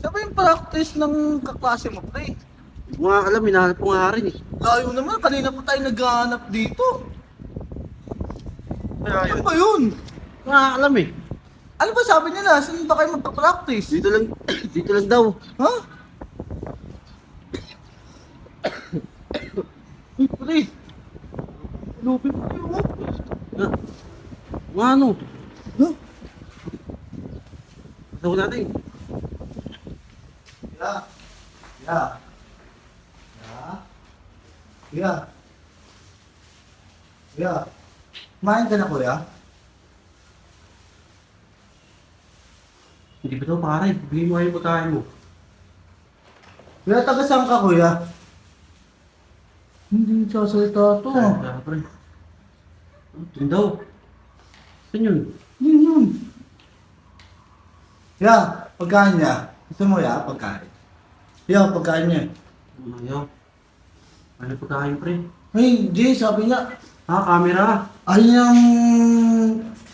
Sabi yung practice ng kaklase mo, pre. Hindi ko nga alam, hinahanap ko nga rin eh. Layo naman, kanina pa tayo naghahanap dito. Kaya Ano yun. ba yun? Hindi ko nga alam eh. Ano ba sabi nila? Saan ba kayo magpa-practice? Dito lang, dito lang daw. Ha? Uy, pre. Lupi mo kayo, ha? Ha? Nga ano? Ha? Tawag natin. Ya. Ya. Ya. Ya. Ya. Kumain ka na, kuya? Hindi ba daw pare? Bigyan mo kayo pagkain mo. Kuya, taga saan ka, kuya? Hindi sasalita to. Kaya pare. Ito daw. Saan yun? Yun yun. Ya, pagkain niya. Gusto mo ya, pagkain? Ya, pagkain niya. Ayaw. Ano pagkain pre? Hey, Jay, sabi niya, Camera. ayaw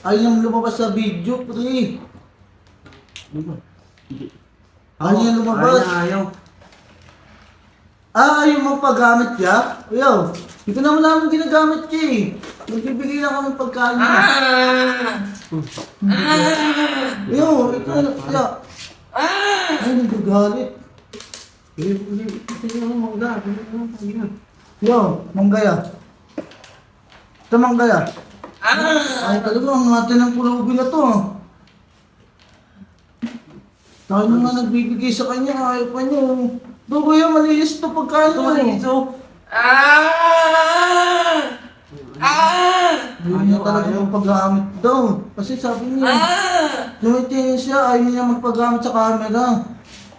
niyang lumabas sa video, pre. Ano ba? Hindi. Ayaw niyang lumabas. Ayaw. Ayaw mong paggamit ya? Ayaw. Hindi ko naman namin ginagamit niya eh. Nagbibigay lang kami pagkain niya. Ayaw, ito na, ya. Ay, nagagalit. Ito yung mangga. Ayaw, manggaya. Ito manggaya. Ay, talaga, ang natin ng pulubi na to. Tayo na nga nagbibigay sa kanya, ayaw pa niya. Doon kuya, malinis to pagkain Ito niyo. malinis oh. Ayaw niya talaga ng paggamit daw. Kasi sabi niya, tumitingin siya, ayaw niya magpagamit sa camera.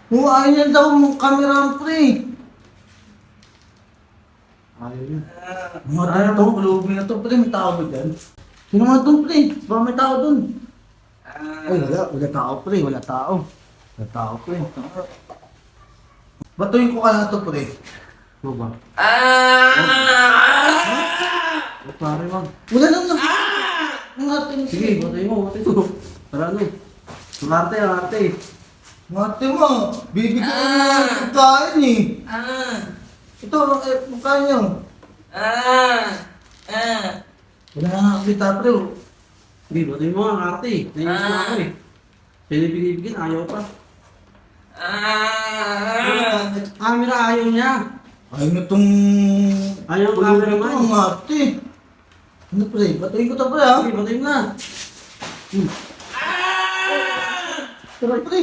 Oo, ayaw niya daw ng camera, pre. Ayaw yun. Mga to, pulubi na to, pre, may tao ba dyan? Sino nga doon, pre? Baka may tao doon. Ay, wala tao, pre, wala tao. Wala tao, pre. Batuin ko ka na to, pre. Ano ba? Pare wag. Wala lang na. Ang ating Sige, batay mo. Para ano? Arte. Mate mo, bibigyan ko ng pagkain eh. Ito, pagkain niyo. Wala na nga kita, pre. Hindi, batay mo ang arte. Nainis mo ako eh. Pinibigyan, ayaw pa. Camera, ayaw niya. Ayaw na itong... Ayaw ang pulubi camera ito, man. ang mate. Ano, pre? Batuin ko to, pre, ha? Sige, batay mo na. Tara, pre.